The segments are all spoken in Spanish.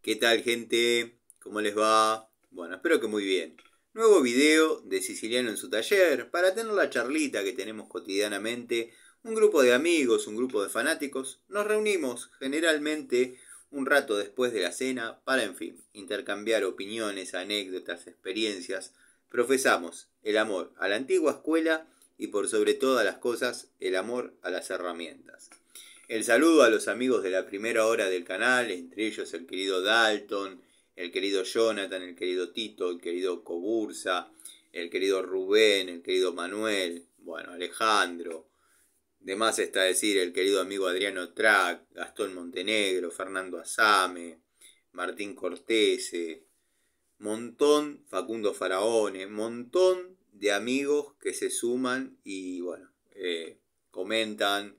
¿Qué tal, gente? ¿Cómo les va? Bueno, espero que muy bien. Nuevo video de Siciliano en su taller para tener la charlita que tenemos cotidianamente. Un grupo de amigos, un grupo de fanáticos, nos reunimos generalmente un rato después de la cena para, en fin, intercambiar opiniones, anécdotas, experiencias. Profesamos el amor a la antigua escuela y por sobre todas las cosas el amor a las herramientas. El saludo a los amigos de la primera hora del canal, entre ellos el querido Dalton, el querido Jonathan, el querido Tito, el querido Cobursa, el querido Rubén, el querido Manuel, bueno, Alejandro. De más está decir el querido amigo Adriano Trac, Gastón Montenegro, Fernando Asame, Martín Cortese, montón, Facundo Faraone, montón de amigos que se suman y bueno, comentan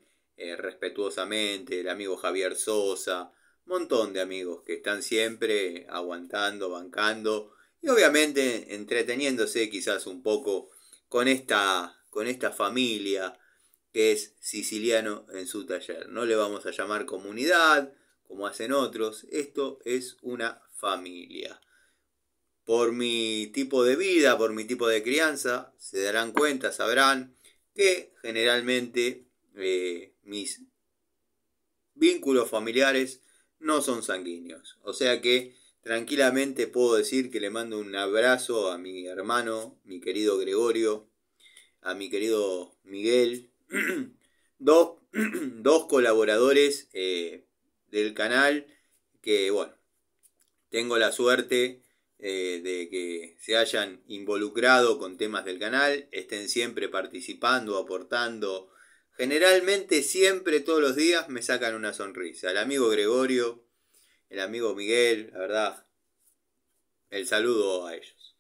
respetuosamente, el amigo Javier Sosa, montón de amigos que están siempre aguantando, bancando y obviamente entreteniéndose quizás un poco con esta familia que es Siciliano en su taller. No le vamos a llamar comunidad como hacen otros, esto es una familia. Por mi tipo de vida, por mi tipo de crianza, se darán cuenta, sabrán que generalmente mis vínculos familiares no son sanguíneos. O sea que tranquilamente puedo decir que le mando un abrazo a mi hermano, mi querido Gregorio, a mi querido Miguel, dos colaboradores del canal que, bueno, tengo la suerte de que se hayan involucrado con temas del canal, estén siempre participando, aportando. Generalmente siempre, todos los días, me sacan una sonrisa. El amigo Gregorio, el amigo Miguel, la verdad, el saludo a ellos.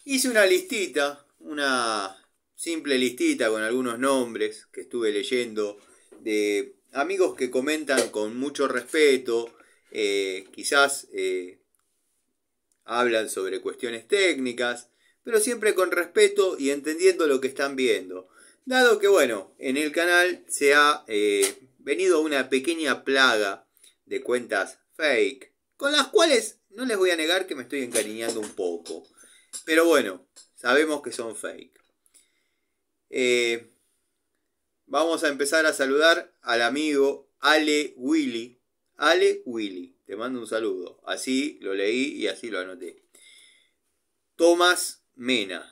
Hice una listita, una simple listita con algunos nombres que estuve leyendo de amigos que comentan con mucho respeto, quizás hablan sobre cuestiones técnicas, pero siempre con respeto y entendiendo lo que están viendo. Dado que, bueno, en el canal se ha venido una pequeña plaga de cuentas fake, con las cuales no les voy a negar que me estoy encariñando un poco. Pero bueno, sabemos que son fake. Vamos a empezar a saludar al amigo Ale Willy. Ale Willy, te mando un saludo. Así lo leí y así lo anoté. Tomás Mena.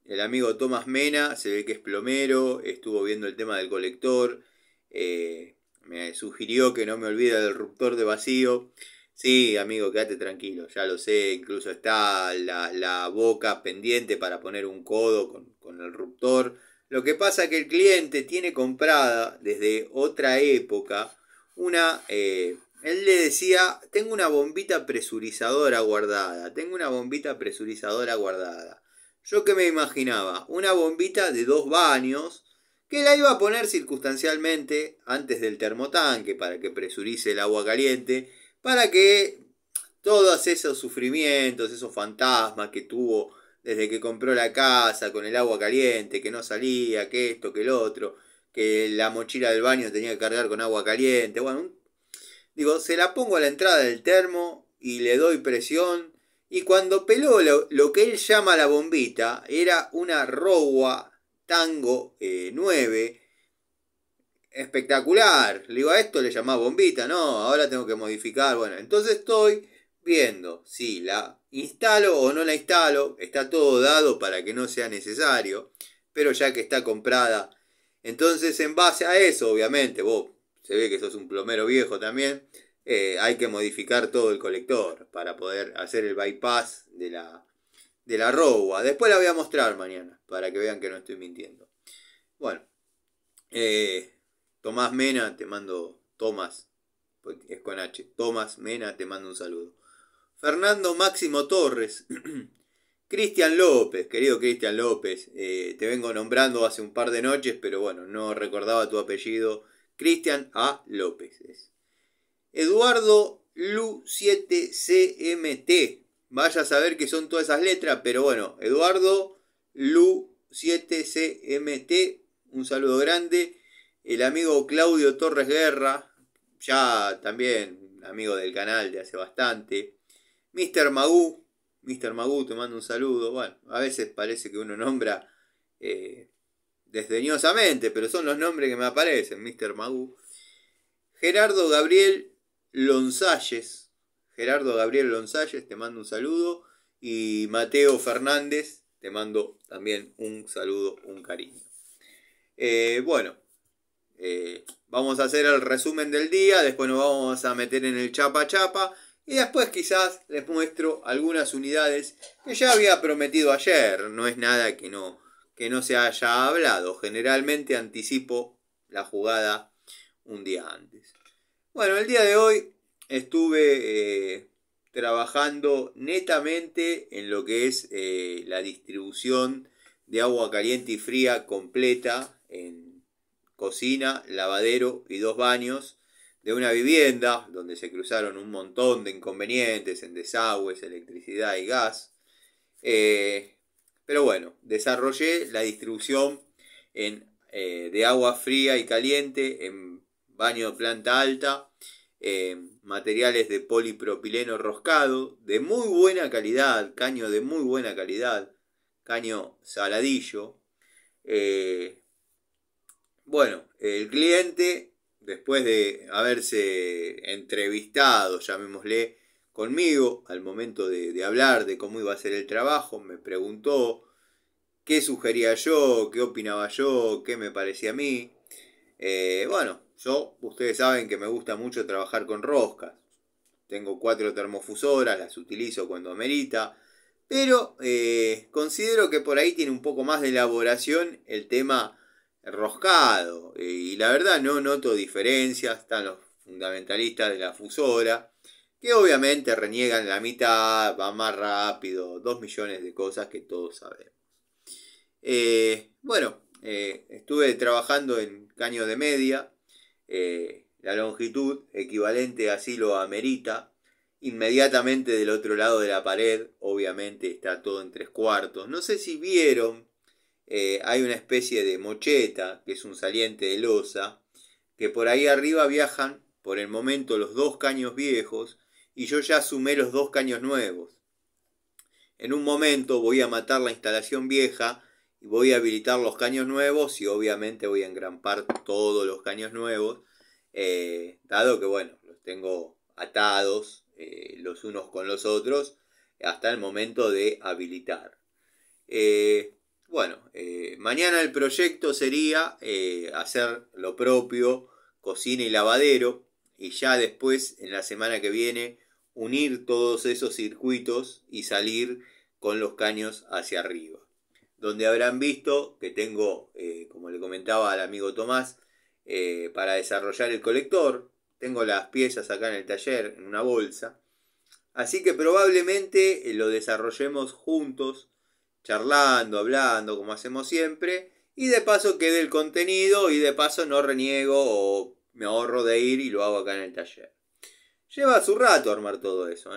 El amigo Tomás Mena se ve que es plomero, estuvo viendo el tema del colector. Me sugirió que no me olvide del ruptor de vacío. Sí, amigo, quédate tranquilo, ya lo sé, incluso está la boca pendiente para poner un codo con el ruptor. Lo que pasa es que el cliente tiene comprada desde otra época una... él le decía, tengo una bombita presurizadora guardada, Yo que me imaginaba, una bombita de 2 baños que la iba a poner circunstancialmente antes del termotanque para que presurice el agua caliente, para que todos esos sufrimientos, esos fantasmas que tuvo desde que compró la casa con el agua caliente, que no salía, que esto, que el otro, que la mochila del baño tenía que cargar con agua caliente, bueno, digo, se la pongo a la entrada del termo y le doy presión. Y cuando peló lo que él llama la bombita, era una Rowa Tango 9. Espectacular. Le digo, a esto le llamaba bombita, no, ahora tengo que modificar. Bueno, entonces estoy viendo si la instalo o no la instalo. Está todo dado para que no sea necesario. Pero ya que está comprada. Entonces, en base a eso, obviamente, vos se ve que sos un plomero viejo también. Hay que modificar todo el colector para poder hacer el bypass de la Rowa. Después la voy a mostrar mañana para que vean que no estoy mintiendo. Bueno, Tomás Mena, te mando, Tomás, es con H, Tomás Mena, te mando un saludo. Fernando Máximo Torres, Cristian López, querido Cristian López, te vengo nombrando hace un par de noches, pero bueno, no recordaba tu apellido. Cristian A. López es. Eduardo Lu 7CMT. Vaya a saber qué son todas esas letras, pero bueno, Eduardo Lu 7CMT, un saludo grande. El amigo Claudio Torres Guerra, ya también un amigo del canal de hace bastante. Mr. Magoo, te mando un saludo. Bueno, a veces parece que uno nombra desdeñosamente, pero son los nombres que me aparecen, Mr. Magoo. Gerardo Gabriel Lonsalles, te mando un saludo. Y Mateo Fernández, te mando también un saludo, un cariño. Bueno, vamos a hacer el resumen del día, después nos vamos a meter en el chapa chapa y después quizás les muestro algunas unidades que ya había prometido ayer. No es nada que no se haya hablado. Generalmente anticipo la jugada un día antes. Bueno, el día de hoy estuve trabajando netamente en lo que es la distribución de agua caliente y fría completa en cocina, lavadero y 2 baños de una vivienda donde se cruzaron un montón de inconvenientes en desagües, electricidad y gas. Pero bueno, desarrollé la distribución de agua fría y caliente en baño de planta alta, materiales de polipropileno roscado de muy buena calidad, caño de muy buena calidad, caño saladillo. Bueno, el cliente, después de haberse entrevistado, llamémosle, conmigo, al momento de hablar de cómo iba a ser el trabajo, me preguntó qué sugería yo, qué opinaba yo, qué me parecía a mí. Bueno, ustedes saben que me gusta mucho trabajar con roscas. Tengo 4 termofusoras, las utilizo cuando amerita. Pero considero que por ahí tiene un poco más de elaboración el tema roscado. Y la verdad no noto diferencias. Están los fundamentalistas de la fusora, que obviamente reniegan la mitad, va más rápido, 2 millones de cosas que todos sabemos. Bueno, estuve trabajando en caño de media. La longitud equivalente así lo amerita. Inmediatamente del otro lado de la pared, obviamente está todo en 3/4. No sé si vieron, hay una especie de mocheta, que es un saliente de losa, que por ahí arriba viajan por el momento los 2 caños viejos y yo ya sumé los 2 caños nuevos. En un momento voy a matar la instalación vieja y voy a habilitar los caños nuevos y obviamente voy a engrampar todos los caños nuevos, dado que bueno, los tengo atados los unos con los otros hasta el momento de habilitar. Bueno, mañana el proyecto sería hacer lo propio, cocina y lavadero, y ya después, en la semana que viene, unir todos esos circuitos y salir con los caños hacia arriba. Donde habrán visto que tengo, como le comentaba al amigo Tomás, para desarrollar el colector, tengo las piezas acá en el taller en una bolsa. Así que probablemente lo desarrollemos juntos, charlando, hablando, como hacemos siempre. Y de paso quede el contenido y de paso no reniego o me ahorro de ir y lo hago acá en el taller. Lleva su rato armar todo eso,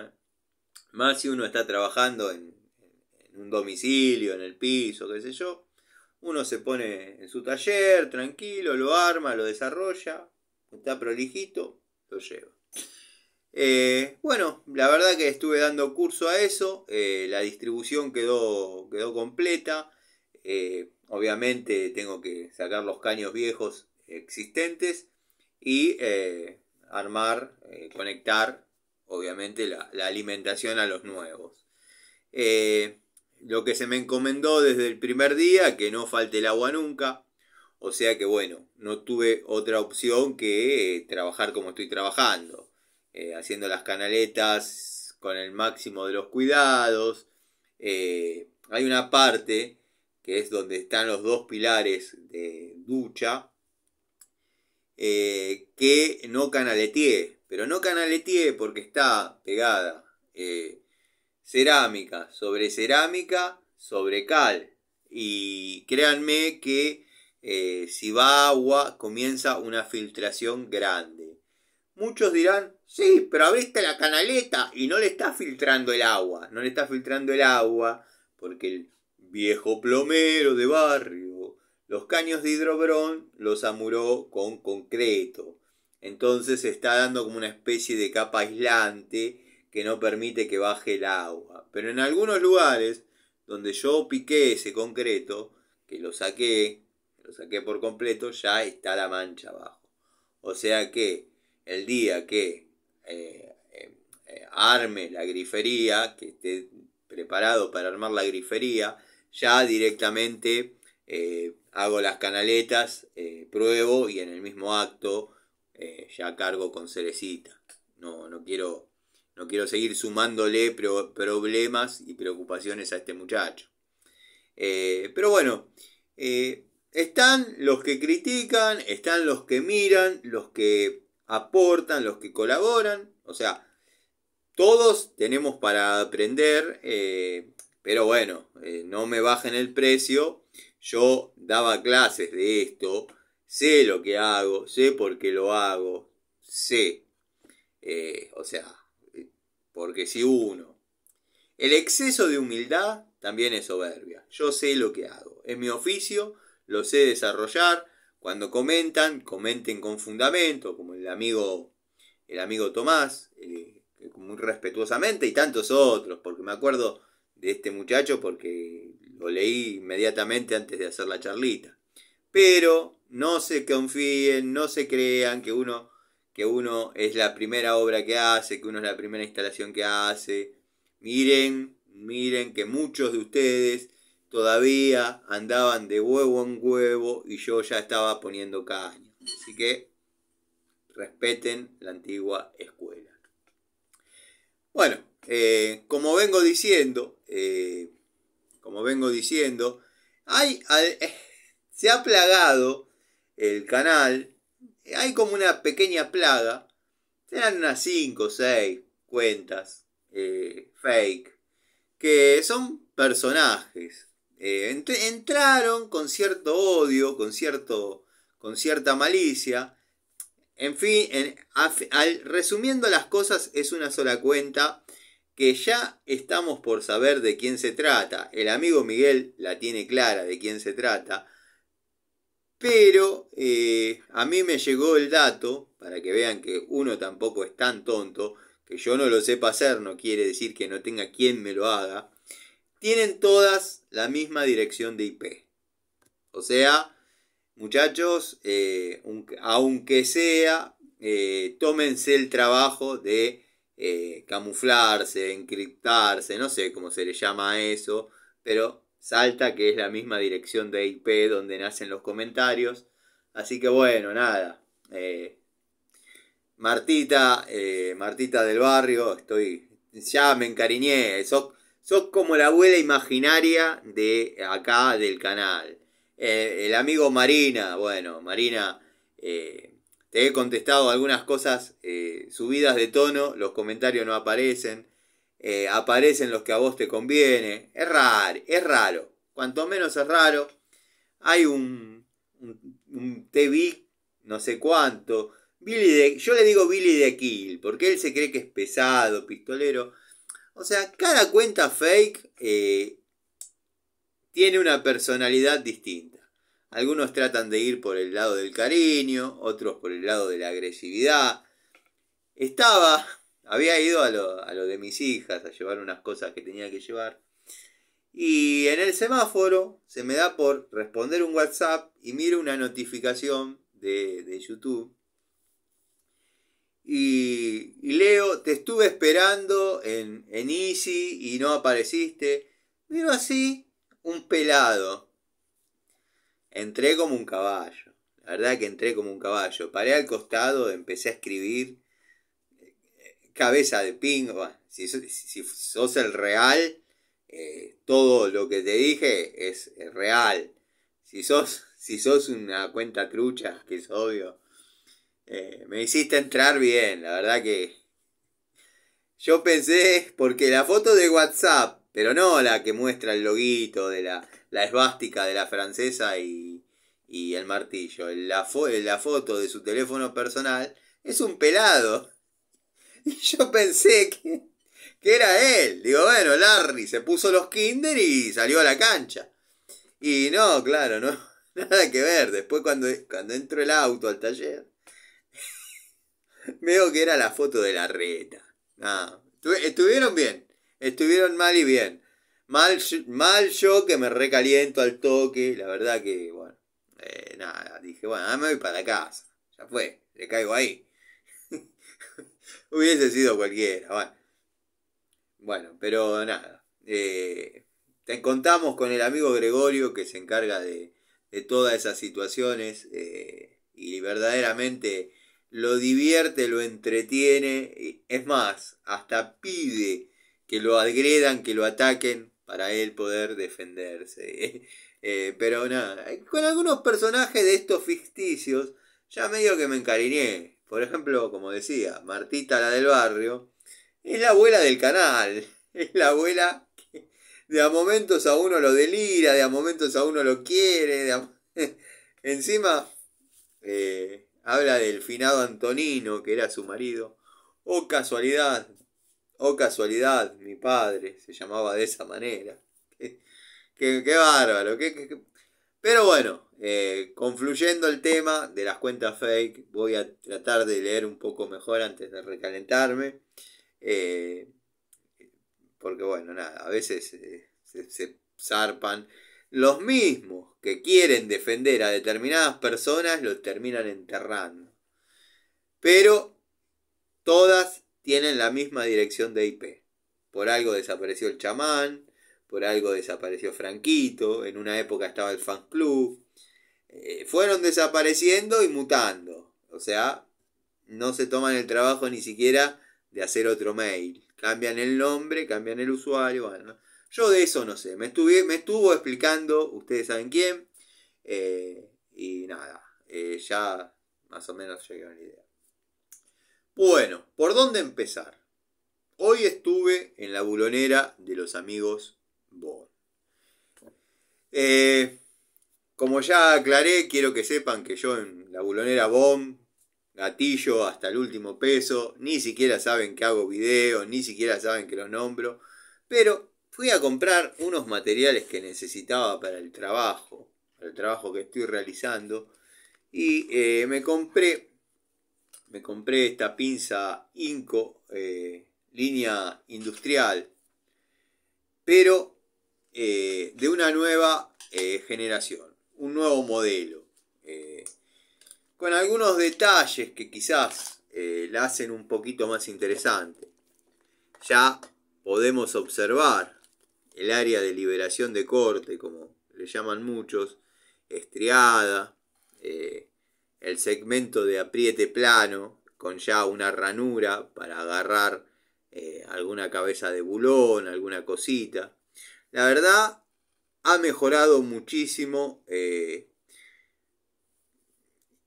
Más si uno está trabajando en un domicilio, en el piso, qué sé yo. Uno se pone en su taller, tranquilo, lo arma, lo desarrolla, está prolijito, lo lleva. Bueno, la verdad que estuve dando curso a eso, la distribución quedó completa. Obviamente tengo que sacar los caños viejos existentes y armar, conectar, obviamente, la alimentación a los nuevos. Lo que se me encomendó desde el primer día, que no falte el agua nunca. O sea que bueno, no tuve otra opción que trabajar como estoy trabajando. Haciendo las canaletas con el máximo de los cuidados. Hay una parte que es donde están los 2 pilares de ducha, que no canaleteé. Pero no canaleteé porque está pegada cerámica sobre cal. Y créanme que si va agua comienza una filtración grande. Muchos dirán, sí, pero abriste la canaleta y no le está filtrando el agua. No le está filtrando el agua porque el viejo plomero de barrio los caños de hidrobrón los amuró con concreto. entonces se está dando como una especie de capa aislante que no permite que baje el agua. Pero en algunos lugares donde yo piqué ese concreto, que lo saqué por completo, ya está la mancha abajo. O sea que el día que arme la grifería, que esté preparado para armar la grifería, ya directamente hago las canaletas, pruebo y en el mismo acto ya cargo con cerecita. No quiero seguir sumándole problemas y preocupaciones a este muchacho. Pero bueno, están los que critican, están los que miran, los que aportan, los que colaboran. O sea, todos tenemos para aprender, pero bueno, no me bajen el precio. Yo daba clases de esto, sé lo que hago, sé por qué lo hago, sé. O sea, porque si uno... El exceso de humildad también es soberbia. Yo sé lo que hago. Es mi oficio, lo sé desarrollar. Cuando comenten con fundamento, como el amigo Tomás, muy respetuosamente, y tantos otros, porque me acuerdo de este muchacho porque lo leí inmediatamente antes de hacer la charlita. Pero no se confíen, no se crean que uno es la primera obra que hace, que uno es la primera instalación que hace. Miren que muchos de ustedes todavía andaban de huevo en huevo y yo ya estaba poniendo caña. Así que respeten la antigua escuela. Bueno, como vengo diciendo, se ha plagado el canal. Hay como una pequeña plaga. Serán unas 5 o 6 cuentas fake, que son personajes. Entraron con cierto odio, con cierta malicia. En fin, resumiendo las cosas, es una sola cuenta que ya estamos por saber de quién se trata. El amigo Miguel la tiene clara de quién se trata. Pero a mí me llegó el dato, para que vean que uno tampoco es tan tonto, que yo no lo sepa hacer, no quiere decir que no tenga quien me lo haga. Tienen todas la misma dirección de IP. O sea, muchachos, aunque sea, tómense el trabajo de camuflarse, encriptarse, no sé cómo se le llama a eso, pero salta que es la misma dirección de IP donde nacen los comentarios. Así que bueno, nada. Martita del barrio, ya me encariñé. Sos como la abuela imaginaria de acá del canal. El amigo Marina, bueno, Marina, te he contestado algunas cosas subidas de tono, los comentarios no aparecen. Aparecen los que a vos te conviene. Es raro. Cuanto menos es raro. Hay un TV, no sé cuánto. Yo le digo Billy the Kill, porque él se cree que es pesado, pistolero. O sea, cada cuenta fake tiene una personalidad distinta. Algunos tratan de ir por el lado del cariño, otros por el lado de la agresividad. Había ido a lo de mis hijas, a llevar unas cosas que tenía que llevar. Y en el semáforo se me da por responder un WhatsApp y miro una notificación de YouTube. Y leo, te estuve esperando en Easy y no apareciste. Miro así, un pelado. Entré como un caballo. La verdad que entré como un caballo. Paré al costado, empecé a escribir. Cabeza de pingo. Bueno, si sos el real, todo lo que te dije es real. Si sos una cuenta trucha, que es obvio, me hiciste entrar bien. La verdad que yo pensé, porque la foto de WhatsApp, pero no la que muestra el loguito de la esvástica de la francesa y el martillo. La foto de su teléfono personal es un pelado. Y yo pensé que era él. Digo, bueno, Larry se puso los Kinder y salió a la cancha. Y no, claro, no, nada que ver. Después cuando entró el auto al taller, Veo que era la foto de la reta. No, estuvieron bien. Estuvieron mal y bien. Mal yo que me recaliento al toque. La verdad que, bueno. Nada, dije, bueno, me voy para casa. Ya fue, le caigo ahí. Hubiese sido cualquiera, bueno. Bueno, pero nada. Te contamos con el amigo Gregorio que se encarga de todas esas situaciones y verdaderamente lo divierte, lo entretiene. Es más, hasta pide que lo agredan, que lo ataquen para él poder defenderse. Pero nada, con algunos personajes de estos ficticios ya medio que me encariñé. Por ejemplo, como decía, Martita la del barrio. Es la abuela del canal. Es la abuela que de a momentos a uno lo delira, de a momentos a uno lo quiere. Encima habla del finado Antonino, que era su marido. Oh casualidad, mi padre se llamaba de esa manera. Qué bárbaro. Pero bueno, confluyendo el tema de las cuentas fake, voy a tratar de leer un poco mejor antes de recalentarme. Eh, Porque bueno, nada, a veces se zarpan. Los mismos que quieren defender a determinadas personas los terminan enterrando. Pero todas tienen la misma dirección de IP. Por algo desapareció el chamán, por algo desapareció Franquito, en una época estaba el fan club. Fueron desapareciendo y mutando. O sea, no se toman el trabajo ni siquiera de hacer otro mail. Cambian el nombre, cambian el usuario. Bueno, yo de eso no sé. Me estuvo explicando, ustedes saben quién. Y nada, ya más o menos llegué a una idea. Bueno, ¿por dónde empezar? Hoy estuve en la bulonera de los amigos Bond. Como ya aclaré, quiero que sepan que yo en la bulonera Bond gatillo hasta el último peso, ni siquiera saben que hago videos, ni siquiera saben que los nombro, pero fui a comprar unos materiales que necesitaba para el trabajo que estoy realizando, y me compré esta pinza Inco, línea industrial, pero de una nueva generación, un nuevo modelo. Con algunos detalles que quizás la hacen un poquito más interesante. Ya podemos observar el área de liberación de corte, como le llaman muchos, estriada, el segmento de apriete plano, con ya una ranura para agarrar alguna cabeza de bulón, alguna cosita. La verdad, ha mejorado muchísimo.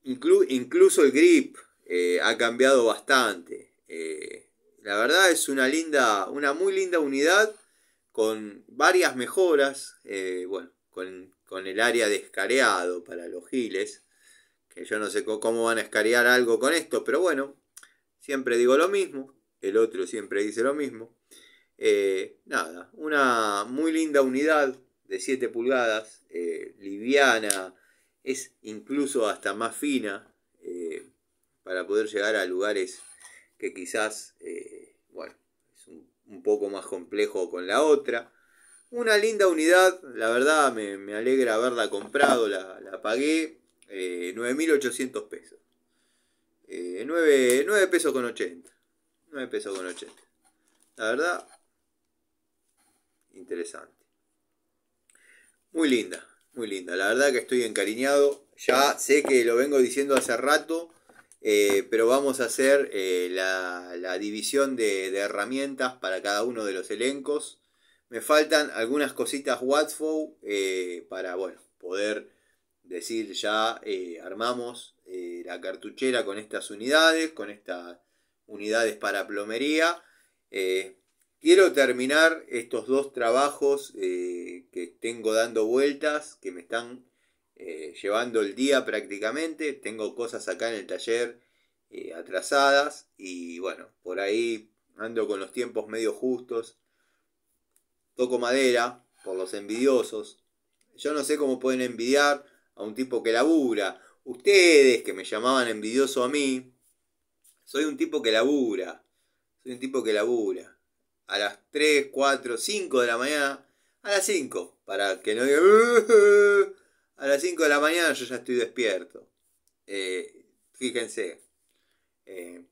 Incluso el grip ha cambiado bastante. La verdad es una muy linda unidad con varias mejoras. Bueno, con el área de escareado para los giles. Que yo no sé cómo van a escarear algo con esto, pero bueno, siempre digo lo mismo. El otro siempre dice lo mismo. Nada, una muy linda unidad de 7 pulgadas, liviana. Es incluso hasta más fina para poder llegar a lugares que quizás, bueno, es un poco más complejo con la otra. Una linda unidad, la verdad me alegra haberla comprado, la pagué 9.800 pesos. 9 pesos con 80. 9 pesos con 80. La verdad, interesante. Muy linda, muy linda. La verdad que estoy encariñado. Ya sé que lo vengo diciendo hace rato, pero vamos a hacer la división de herramientas para cada uno de los elencos. Me faltan algunas cositas Watchful para, bueno, poder decir ya armamos la cartuchera con estas unidades para plomería. Quiero terminar estos dos trabajos que tengo dando vueltas, que me están llevando el día prácticamente. Tengo cosas acá en el taller atrasadas y bueno, por ahí ando con los tiempos medio justos. Toco madera por los envidiosos. Yo no sé cómo pueden envidiar a un tipo que labura. Ustedes que me llamaban envidioso a mí, Soy un tipo que labura. Soy un tipo que labura. A las 3, 4, 5 de la mañana. A las 5. Para que no diga... A las 5 de la mañana yo ya estoy despierto. Fíjense.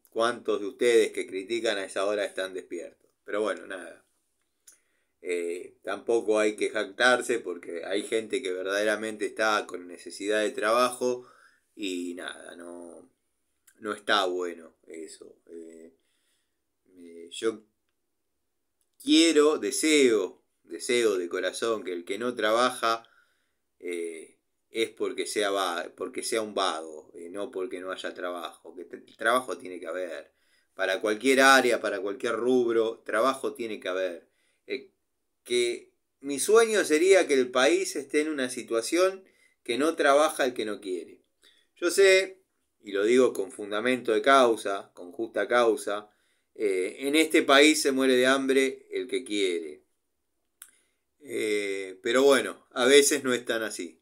¿Cuántos de ustedes que critican a esa hora están despiertos? Pero bueno, nada. Tampoco hay que jactarse porque hay gente que verdaderamente está con necesidad de trabajo y nada, no está bueno eso. Yo deseo de corazón que el que no trabaja es porque sea un vago, no porque no haya trabajo. Que el trabajo tiene que haber. Para cualquier área, para cualquier rubro, trabajo tiene que haber. Que mi sueño sería que el país esté en una situación que no trabaja el que no quiere. Yo sé, y lo digo con fundamento de causa, con justa causa, en este país se muere de hambre el que quiere. Pero bueno, a veces no es tan así.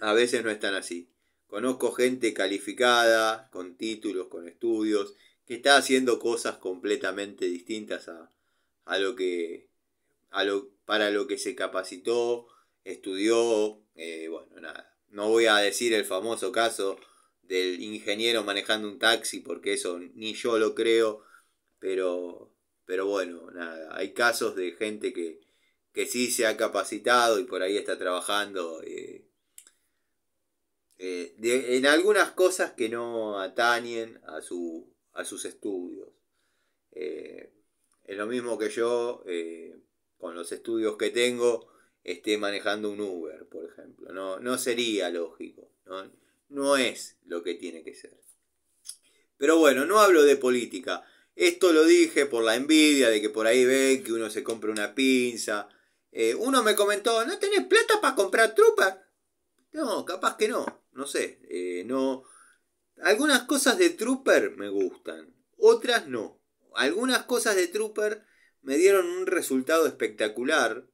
A veces no es tan así. Conozco gente calificada, con títulos, con estudios, que está haciendo cosas completamente distintas a lo que para lo que se capacitó, estudió, bueno, nada. No voy a decir el famoso caso del ingeniero manejando un taxi, porque eso ni yo lo creo, pero bueno, nada. Hay casos de gente que sí se ha capacitado y por ahí está trabajando en algunas cosas que no atañen a sus estudios. Es lo mismo que yo, con los estudios que tengo, esté manejando un Uber, por ejemplo. No sería lógico. No es lo que tiene que ser. Pero bueno, no hablo de política. Esto lo dije por la envidia de que por ahí ven que uno se compra una pinza. Uno me comentó, ¿no tenés plata para comprar Trooper? No, capaz que no. No sé. No. Algunas cosas de Trooper me gustan. Otras no. Algunas cosas de Trooper me dieron un resultado espectacular.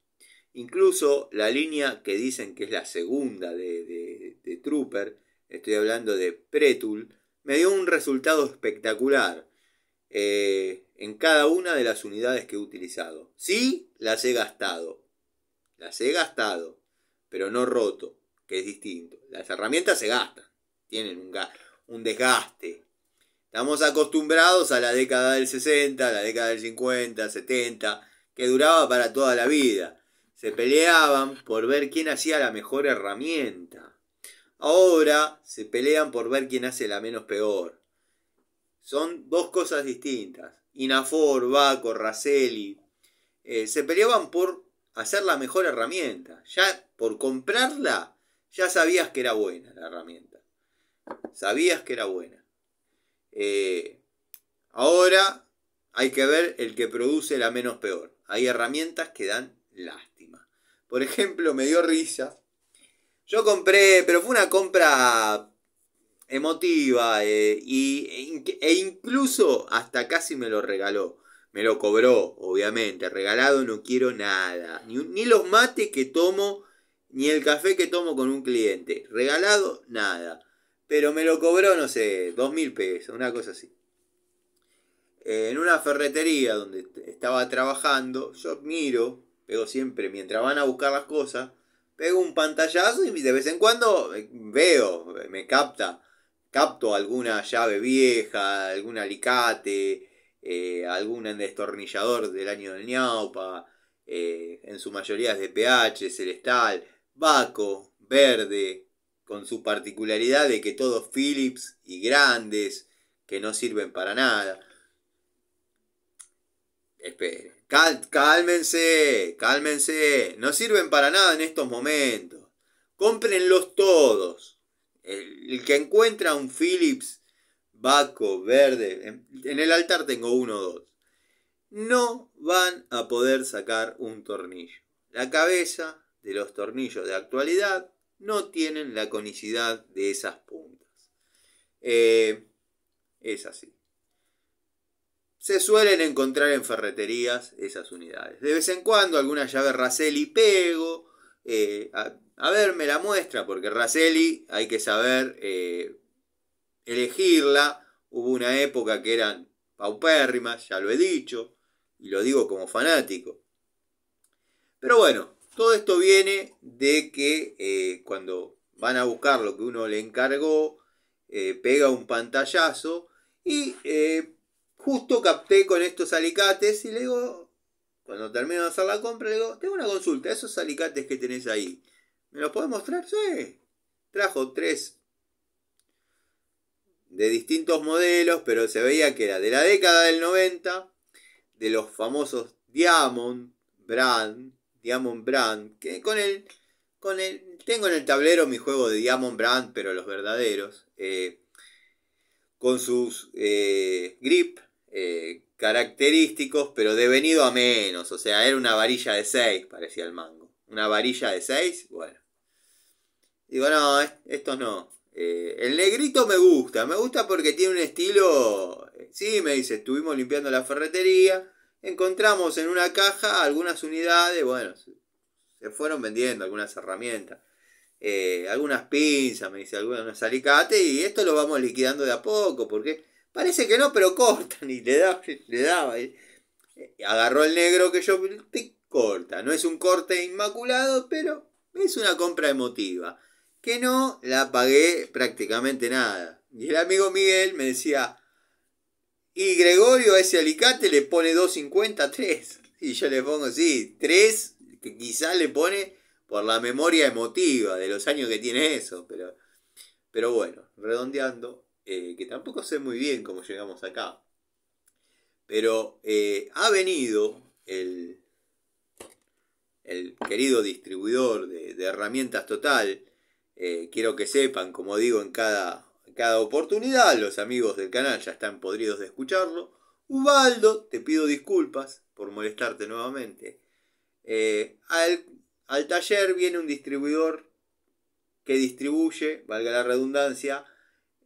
Incluso la línea que dicen que es la segunda de Trooper, estoy hablando de Pretul, me dio un resultado espectacular en cada una de las unidades que he utilizado. Sí, las he gastado. Las he gastado, pero no roto, que es distinto. Las herramientas se gastan, tienen un desgaste. Estamos acostumbrados a la década del 60, a la década del 50, 70, que duraba para toda la vida. Se peleaban por ver quién hacía la mejor herramienta. Ahora se pelean por ver quién hace la menos peor. Son dos cosas distintas. Inafor, Baco, Raselli, se peleaban por hacer la mejor herramienta. Ya por comprarla, ya sabías que era buena la herramienta. Sabías que era buena. Ahora hay que ver el que produce la menos peor. Hay herramientas que dan lástima. Por ejemplo, me dio risa. Yo compré, pero fue una compra emotiva e incluso hasta casi me lo regaló. Me lo cobró, obviamente. Regalado no quiero nada. Ni los mates que tomo, ni el café que tomo con un cliente. Regalado, nada. Pero me lo cobró, no sé, 2.000 pesos, una cosa así. En una ferretería donde estaba trabajando, yo miro, pego siempre, mientras van a buscar las cosas, pego un pantallazo y de vez en cuando veo, me capto alguna llave vieja, algún alicate, algún destornillador del año del ñaupa, en su mayoría es de PH, Celestal, Baco, verde, con su particularidad de que todos Philips y grandes, que no sirven para nada. Esperen, cálmense, no sirven para nada en estos momentos. Cómprenlos todos. El que encuentra un Philips, Baco, verde, en el altar tengo uno o dos, no van a poder sacar un tornillo. La cabeza de los tornillos de actualidad no tienen la conicidad de esas puntas. Es así. Se suelen encontrar en ferreterías esas unidades. De vez en cuando alguna llave Raselli pego. A ver, me la muestra, porque Raselli hay que saber elegirla. Hubo una época que eran paupérrimas, ya lo he dicho, y lo digo como fanático. Pero bueno, todo esto viene de que cuando van a buscar lo que uno le encargó, pega un pantallazo y justo capté con estos alicates y le digo, cuando termino de hacer la compra, le digo, tengo una consulta, esos alicates que tenés ahí, ¿me los podés mostrar? Sí. Trajo 3 de distintos modelos, pero se veía que era de la década del 90, de los famosos Diamond Brand, que tengo en el tablero mi juego de Diamond Brand, pero los verdaderos, con sus grip característicos, pero devenido a menos, o sea, era una varilla de 6, parecía el mango. Una varilla de 6, bueno. Digo, no, estos no. El negrito me gusta porque tiene un estilo. Sí, me dice, estuvimos limpiando la ferretería, encontramos en una caja algunas unidades, bueno, se fueron vendiendo algunas herramientas, algunas pinzas, me dice, algunos alicates, y esto lo vamos liquidando de a poco, porque parece que no, pero cortan, y le daba. Agarró el negro que yo te corta, no es un corte inmaculado, pero es una compra emotiva que no la pagué prácticamente nada. Y el amigo Miguel me decía, y Gregorio a ese alicate le pone 2.50, 3. Y yo le pongo, sí, 3, que quizás le pone por la memoria emotiva de los años que tiene eso. Pero bueno, redondeando, que tampoco sé muy bien cómo llegamos acá. Pero ha venido el querido distribuidor de herramientas Total. Quiero que sepan, como digo en cada oportunidad, los amigos del canal ya están podridos de escucharlo. Ubaldo, te pido disculpas por molestarte nuevamente. Al taller viene un distribuidor que distribuye, valga la redundancia,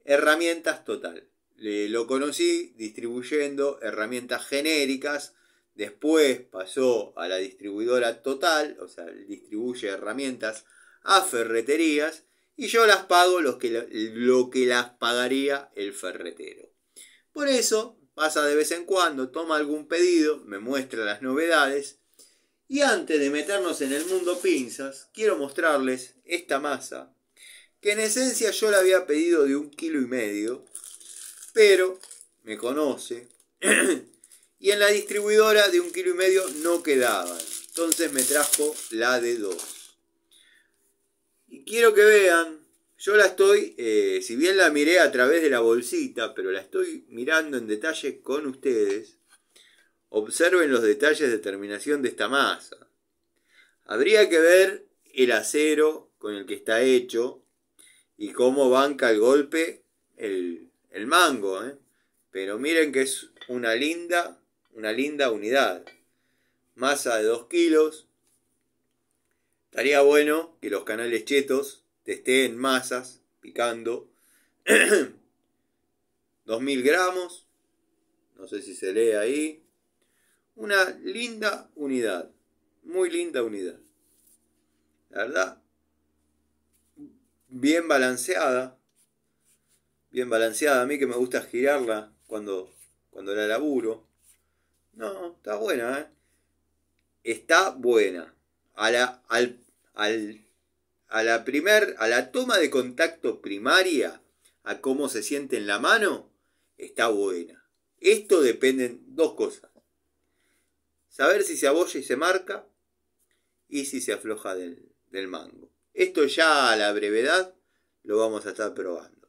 herramientas Total. Lo conocí distribuyendo herramientas genéricas. Después pasó a la distribuidora Total, o sea, distribuye herramientas a ferreterías y yo las pago lo que las pagaría el ferretero. Por eso pasa de vez en cuando, toma algún pedido, me muestra las novedades y antes de meternos en el mundo pinzas, quiero mostrarles esta masa que en esencia yo la había pedido de 1,5 kilos, pero me conoce y en la distribuidora de 1,5 kilos no quedaban. Entonces me trajo la de 2. Y quiero que vean, yo la estoy, si bien la miré a través de la bolsita, pero la estoy mirando en detalle con ustedes. Observen los detalles de terminación de esta masa. Habría que ver el acero con el que está hecho y cómo banca el golpe el mango, Pero miren que es una linda unidad. Masa de 2 kilos. Estaría bueno que los canales chetos testeen masas picando. 2000 gramos. No sé si se lee ahí. Una linda unidad. Muy linda unidad. La verdad. Bien balanceada. Bien balanceada. A mí que me gusta girarla cuando la laburo. No, está buena, Está buena. A la toma de contacto primaria, a cómo se siente en la mano, está buena. Esto dependen 2 cosas. Saber si se abolla y se marca y si se afloja del mango. Esto ya a la brevedad lo vamos a estar probando.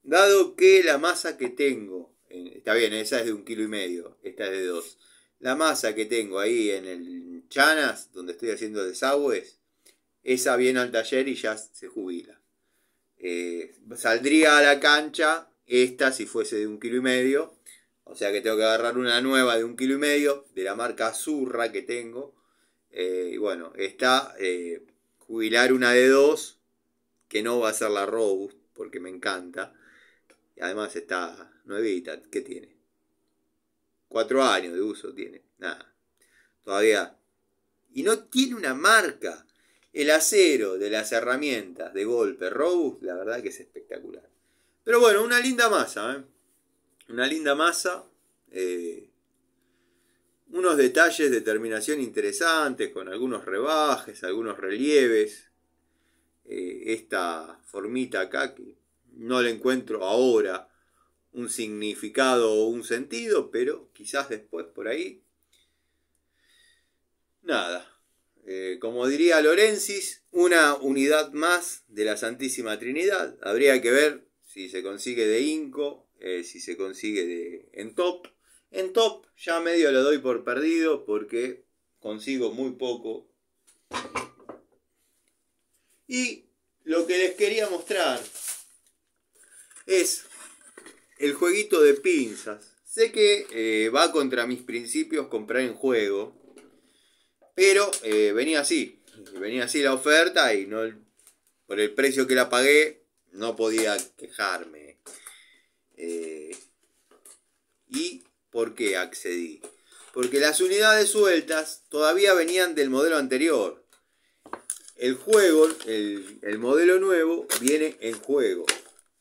Dado que la masa que tengo, está bien, esa es de 1,5 kilos, esta es de 2. La masa que tengo ahí en el Chanas, donde estoy haciendo desagües, esa viene al taller y ya se jubila. Saldría a la cancha esta si fuese de 1,5 kilos. O sea que tengo que agarrar una nueva de 1,5 kilos de la marca Zurra que tengo. Y bueno, esta jubilar una de 2, que no va a ser la Robust porque me encanta. Y además está nuevita. ¿Qué tiene? 4 años de uso tiene. Nada. Todavía. Y no tiene una marca. El acero de las herramientas de golpe Robust, la verdad que es espectacular. Pero bueno, una linda masa, una linda masa. Unos detalles de terminación interesantes, con algunos rebajes, algunos relieves. Esta formita acá, que no le encuentro ahora un significado o un sentido, pero quizás después por ahí. Nada. Como diría Lorensis, una unidad más de la Santísima Trinidad. Habría que ver si se consigue de Inco, si se consigue en top. En top ya medio lo doy por perdido porque consigo muy poco. Y lo que les quería mostrar es el jueguito de pinzas. Sé que va contra mis principios comprar en juego, pero venía así la oferta y no, por el precio que la pagué no podía quejarme. ¿Y por qué accedí? Porque las unidades sueltas todavía venían del modelo anterior. El juego, el modelo nuevo, viene en juego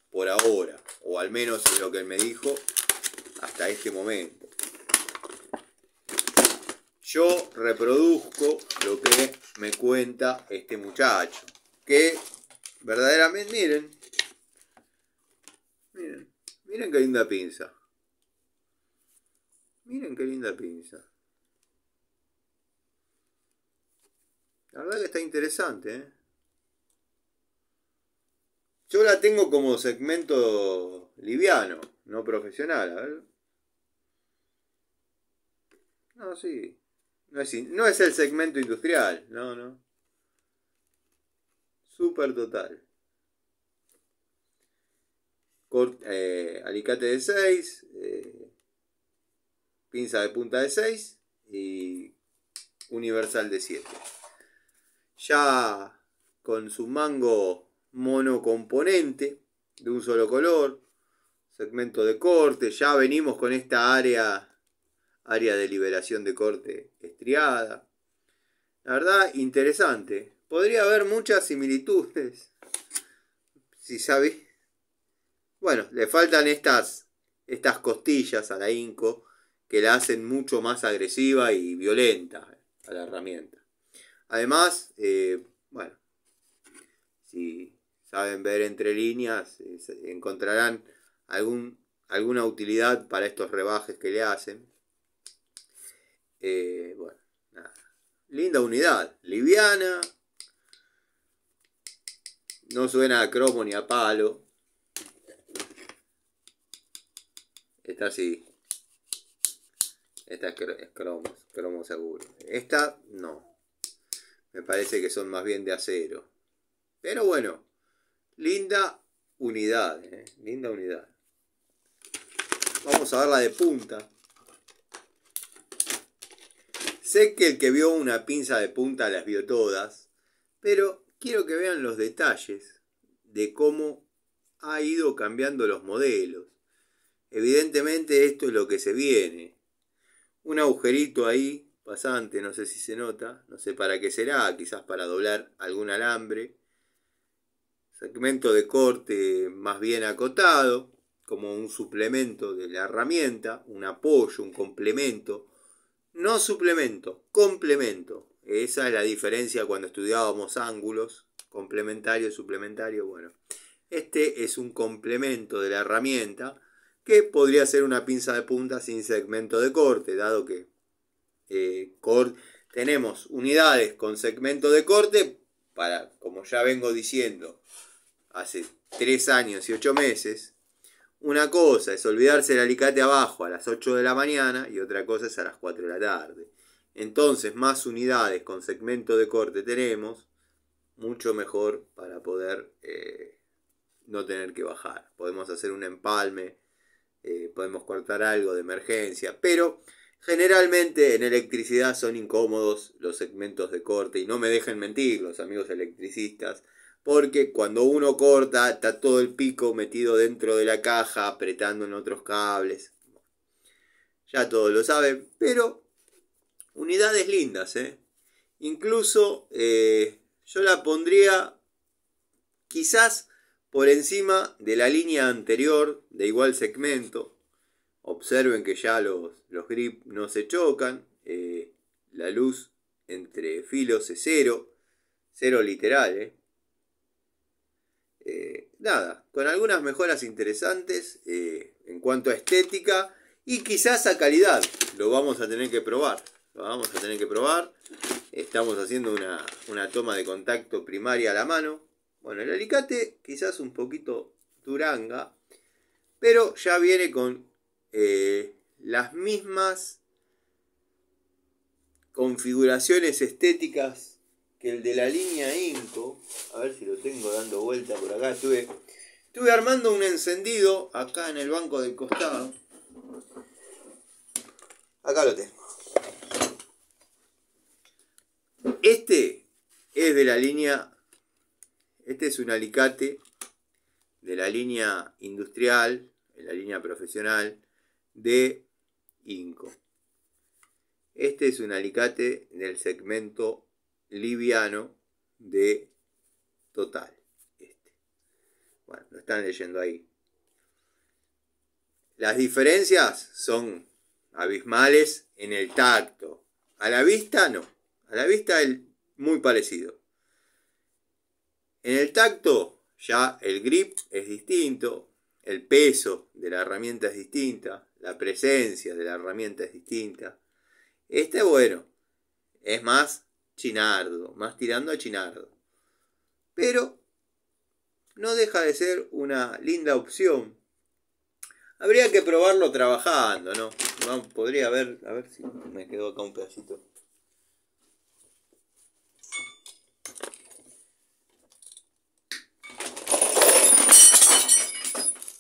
por ahora, o al menos es lo que él me dijo hasta este momento. Yo reproduzco lo que me cuenta este muchacho, que verdaderamente, miren qué linda pinza. Miren qué linda pinza. La verdad que está interesante, Yo la tengo como segmento liviano, no profesional, a ver. No, sí. No es el segmento industrial, no. Super total. Alicate de 6, pinza de punta de 6 y universal de 7. Ya con su mango monocomponente de un solo color, segmento de corte, ya venimos con esta área de liberación de corte estriada. La verdad, interesante. Podría haber muchas similitudes. Si sabes. Bueno, le faltan estas costillas a la Inco que la hacen mucho más agresiva y violenta a la herramienta. Además, bueno, si saben ver entre líneas, encontrarán alguna utilidad para estos rebajes que le hacen. Bueno, nada. Linda unidad, liviana, no suena a cromo ni a palo. Esta sí. Esta es cromo seguro. Esta no. Me parece que son más bien de acero. Pero bueno, linda unidad, linda unidad. Vamos a ver la de punta. Sé que el que vio una pinza de punta las vio todas, pero quiero que vean los detalles de cómo ha ido cambiando los modelos. Evidentemente esto es lo que se viene. Un agujerito ahí, pasante, no sé si se nota, no sé para qué será, quizás para doblar algún alambre. Segmento de corte más bien acotado, como un suplemento de la herramienta, un apoyo, un complemento. No suplemento, complemento. Esa es la diferencia cuando estudiábamos ángulos, complementario, suplementario. Bueno, este es un complemento de la herramienta que podría ser una pinza de punta sin segmento de corte, dado que tenemos unidades con segmento de corte para, como ya vengo diciendo, hace 3 años y 8 meses. Una cosa es olvidarse el alicate abajo a las 8 de la mañana y otra cosa es a las 4 de la tarde. Entonces, más unidades con segmento de corte tenemos, mucho mejor para poder no tener que bajar. Podemos hacer un empalme, podemos cortar algo de emergencia, pero generalmente en electricidad son incómodos los segmentos de corte y no me dejen mentir los amigos electricistas, porque cuando uno corta está todo el pico metido dentro de la caja apretando en otros cables. Ya todos lo saben, pero unidades lindas, Incluso yo la pondría quizás por encima de la línea anterior de igual segmento. Observen que ya los grips no se chocan. La luz entre filos es cero literal. Nada, con algunas mejoras interesantes en cuanto a estética y quizás a calidad. Lo vamos a tener que probar. Estamos haciendo una toma de contacto primaria a la mano. Bueno, el alicate quizás un poquito duranga, pero ya viene con las mismas configuraciones estéticas que el de la línea Inco. A ver si lo tengo dando vuelta por acá. Estuve armando un encendido acá en el banco del costado. Acá lo tengo. Este es de la línea. Este es un alicate de la línea industrial, de la línea profesional de Inco. Este es un alicate del segmento liviano de Total. Bueno, lo están leyendo ahí. Las diferencias son abismales en el tacto. A la vista no. A la vista es muy parecido. En el tacto ya el grip es distinto. El peso de la herramienta es distinta. La presencia de la herramienta es distinta. Este, bueno, es más chinardo, más tirando a chinardo. Pero no deja de ser una linda opción. Habría que probarlo trabajando, ¿no? Podría haber, a ver si me quedó acá un pedacito.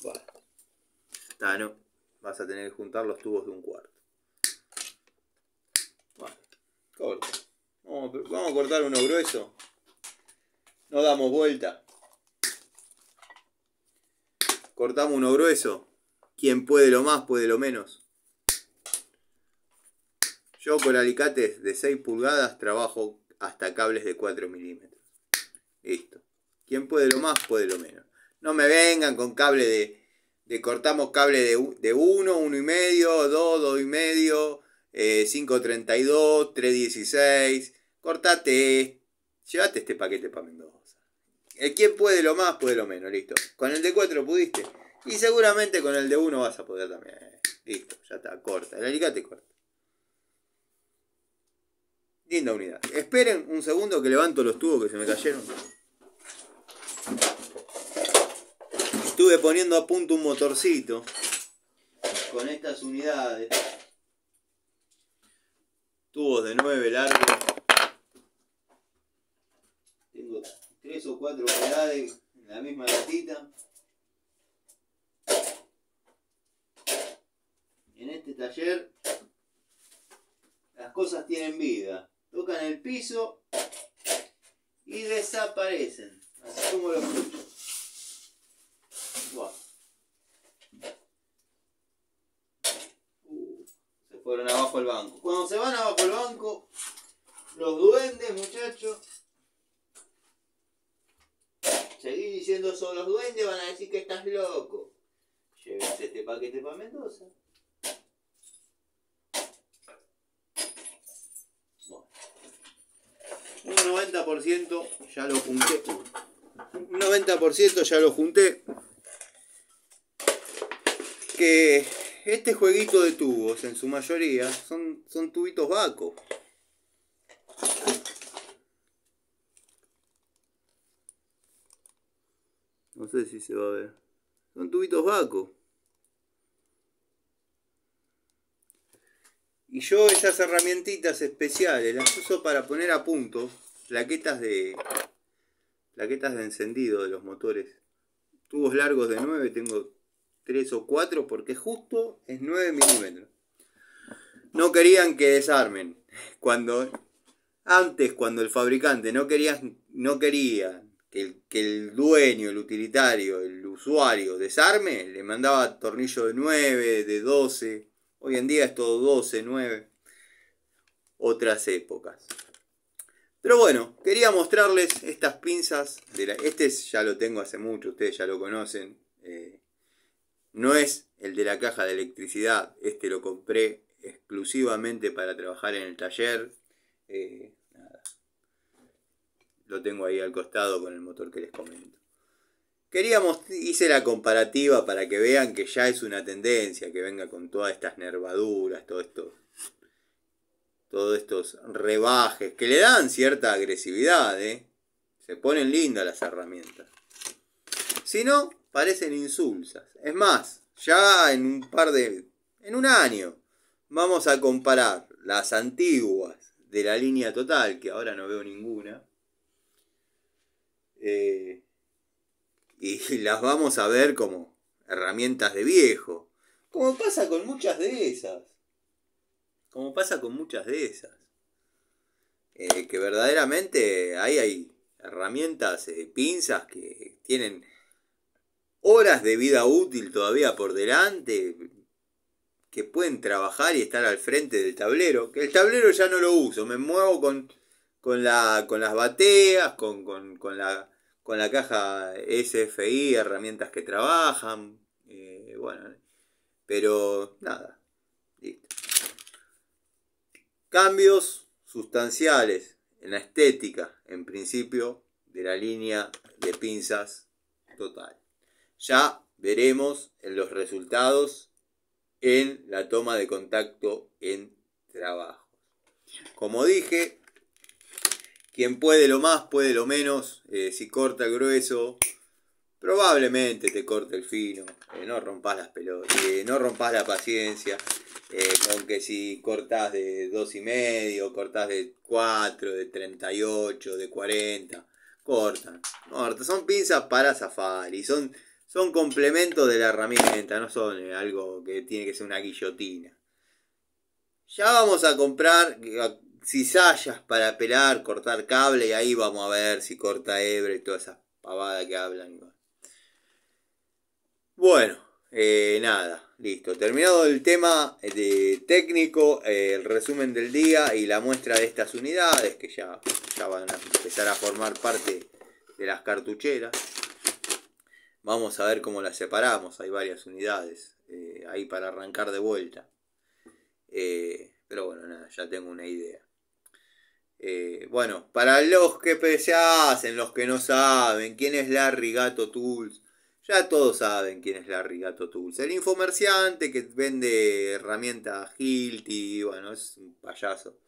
Bueno, está, ¿no? Vas a tener que juntar los tubos de 1/4. Bueno, corto. Vamos a cortar uno grueso. No damos vuelta. Cortamos uno grueso. Quien puede lo más, puede lo menos. Yo con alicates de 6 pulgadas trabajo hasta cables de 4 milímetros. Listo. Quien puede lo más, puede lo menos. No me vengan con cable de cortamos cable de 1, 1,5, 2, 2,5, 5,32, 3,16. Cortate. Llévate este paquete para Mendoza. Quien puede lo más, puede lo menos. Listo. Con el de 4 pudiste. Y seguramente con el de 1 vas a poder también. Listo, ya está, corta. El alicate corta. Linda unidad. Esperen un segundo que levanto los tubos que se me cayeron. Estuve poniendo a punto un motorcito con estas unidades. Tubos de 9 largos. Tengo 3 o 4 unidades en la misma latita. En este taller las cosas tienen vida. Tocan el piso y desaparecen. Así como lo escucho. Wow. Se fueron abajo el banco. Cuando se van abajo el banco, los duendes, muchachos. Seguí diciendo eso, los duendes van a decir que estás loco. Llévense este paquete para Mendoza. Un 90% ya lo junté. Un 90% ya lo junté. Que este jueguito de tubos, en su mayoría, son tubitos Vaco. No sé si se va a ver. Son tubitos Vaco. Y yo esas herramientitas especiales las uso para poner a punto plaquetas de encendido de los motores. Tubos largos de 9, tengo 3 o 4 porque justo es 9 milímetros. No querían que desarmen. Antes, cuando el fabricante no quería que el dueño, el utilitario, el usuario desarme, le mandaba tornillo de 9, de 12. Hoy en día es todo 12, 9. Otras épocas. Pero bueno, quería mostrarles estas pinzas. Este ya lo tengo hace mucho, ustedes ya lo conocen. No es el de la caja de electricidad, este lo compré exclusivamente para trabajar en el taller. Nada. Lo tengo ahí al costado con el motor que les comento. Hice la comparativa para que vean que ya es una tendencia que venga con todas estas nervaduras, todos estos rebajes que le dan cierta agresividad, Se ponen lindas las herramientas. Si no, parecen insulsas. Es más, ya en un año vamos a comparar las antiguas de la línea Total, que ahora no veo ninguna, y las vamos a ver como herramientas de viejo, como pasa con muchas de esas. Que verdaderamente hay herramientas, pinzas que tienen horas de vida útil todavía por delante, que pueden trabajar y estar al frente del tablero. Que el tablero ya no lo uso, me muevo con las bateas, con la caja SFI, herramientas que trabajan. Bueno, pero nada, listo. Cambios sustanciales en la estética, en principio, de la línea de pinzas Total. Ya veremos en los resultados en la toma de contacto en trabajos. Como dije, quien puede lo más, puede lo menos. Si corta el grueso, probablemente te corte el fino. No rompas las pelotas, no rompas la paciencia. Aunque si cortás de 2,5, cortás de 4, de 38, de 40, cortan. Son pinzas para zafar y son complementos de la herramienta, no son algo que tiene que ser una guillotina. Ya vamos a comprar cizallas para pelar, cortar cable, y ahí vamos a ver si corta hebra y todas esas pavadas que hablan. Bueno, nada, listo. Terminado el tema técnico, el resumen del día y la muestra de estas unidades que ya van a empezar a formar parte de las cartucheras. Vamos a ver cómo las separamos. Hay varias unidades ahí para arrancar de vuelta. Pero bueno, nada, ya tengo una idea. Bueno, para los que se hacen, los que no saben, ¿quién es Larry Gato Tools? Ya todos saben quién es Larry Gato Tools. El infomerciante que vende herramientas Hilti, bueno, es un payaso.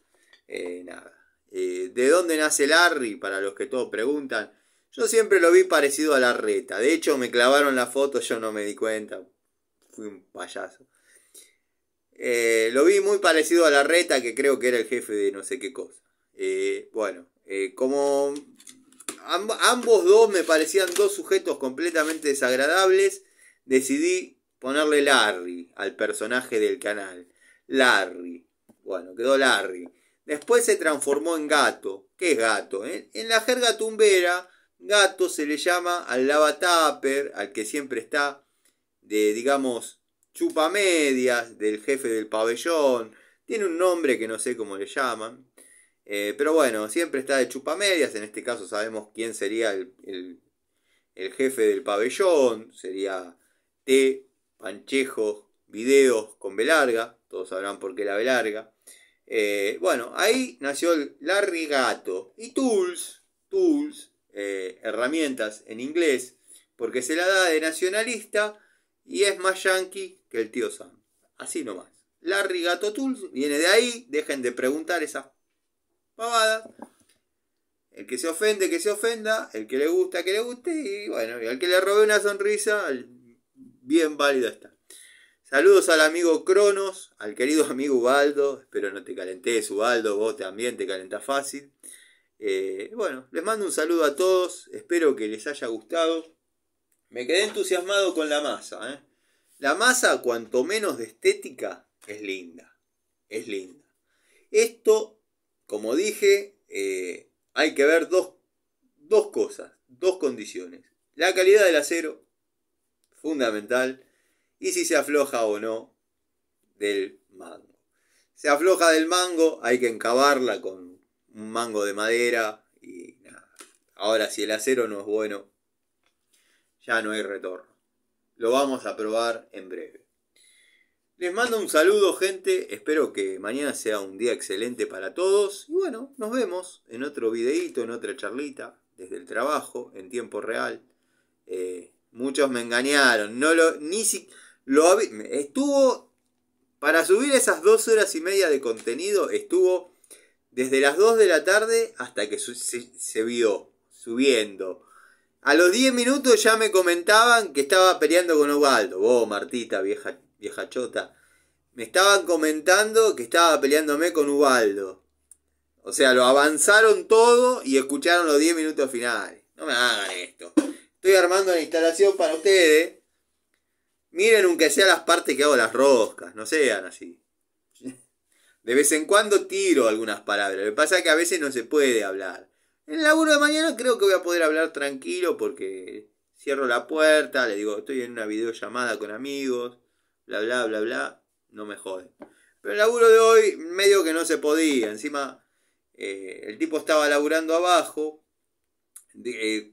Nada. ¿De dónde nace Larry? Para los que todos preguntan. Yo siempre lo vi parecido a Larreta. De hecho, me clavaron la foto, yo no me di cuenta. Fui un payaso. Lo vi muy parecido a Larreta, que creo que era el jefe de no sé qué cosa. Bueno, como ambos dos me parecían dos sujetos completamente desagradables, decidí ponerle Larry al personaje del canal. Larry. Bueno, quedó Larry. Después se transformó en Gato. ¿Qué es Gato? En la jerga tumbera, Gato se le llama al lavatáper, al que siempre está de, digamos, chupamedias, del jefe del pabellón. Tiene un nombre que no sé cómo le llaman. Pero bueno, siempre está de chupamedias. En este caso sabemos quién sería el jefe del pabellón. Sería T. Panchejo Videos con B larga. Todos sabrán por qué la B larga. Bueno, ahí nació el Larry Gato. Y Tools, herramientas en inglés, porque se la da de nacionalista y es más yankee que el tío Sam. Así nomás. Larry Gato Tools viene de ahí. Dejen de preguntar esas pavadas. El que se ofende, que se ofenda. El que le gusta, que le guste. Y bueno, y al que le robé una sonrisa, bien válida está. Saludos al amigo Cronos, al querido amigo Ubaldo. Espero no te calentes, Ubaldo. Vos también te calentás fácil. Bueno, les mando un saludo a todos. Espero que les haya gustado. Me quedé entusiasmado con la masa. La masa, cuanto menos de estética, es linda. Es linda. Esto, como dije, hay que ver dos cosas, dos condiciones. La calidad del acero, fundamental, y si se afloja o no del mango. Se afloja del mango, hay que encavarla con un mango de madera y nada. Ahora si el acero no es bueno, ya no hay retorno. Lo vamos a probar en breve. Les mando un saludo, gente. Espero que mañana sea un día excelente para todos. Y bueno, nos vemos en otro videíto, en otra charlita, desde el trabajo, en tiempo real. Muchos me engañaron. No lo, ni si, lo, estuvo, para subir esas 2 horas y media de contenido, estuvo desde las 2 de la tarde hasta que se vio subiendo. A los 10 minutos ya me comentaban que estaba peleando con Ubaldo. Vos, Martita, vieja chota. Me estaban comentando que estaba peleándome con Ubaldo. O sea, lo avanzaron todo y escucharon los 10 minutos finales. No me hagan esto. Estoy armando la instalación para ustedes. Miren aunque sea las partes que hago las roscas. No sean así. De vez en cuando tiro algunas palabras. Lo que pasa es que a veces no se puede hablar. En el laburo de mañana creo que voy a poder hablar tranquilo porque cierro la puerta, le digo, estoy en una videollamada con amigos, bla, bla, bla, bla, no me joden. Pero el laburo de hoy medio que no se podía. Encima el tipo estaba laburando abajo,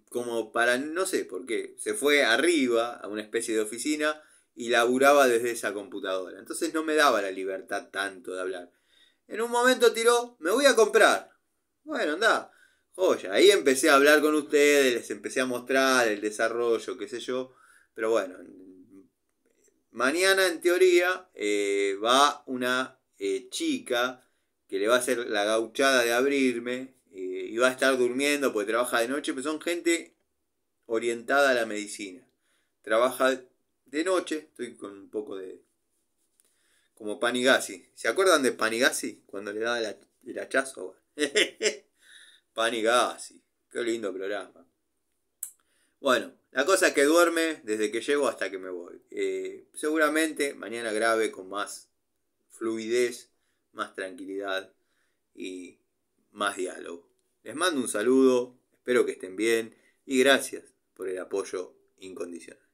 como para, no sé por qué, se fue arriba a una especie de oficina y laburaba desde esa computadora. Entonces no me daba la libertad tanto de hablar. En un momento tiró, me voy a comprar. Bueno, anda, joya. Ahí empecé a hablar con ustedes, les empecé a mostrar el desarrollo, qué sé yo. Pero bueno, mañana en teoría va una chica que le va a hacer la gauchada de abrirme y va a estar durmiendo porque trabaja de noche, pero son gente orientada a la medicina. Trabaja de noche, estoy con un poco de... como Panigasi. ¿Se acuerdan de Panigasi? Cuando le daba el hachazo. Panigasi. Qué lindo programa. Bueno, la cosa es que duerme desde que llego hasta que me voy. Seguramente mañana grabe con más fluidez, más tranquilidad y más diálogo. Les mando un saludo, espero que estén bien y gracias por el apoyo incondicional.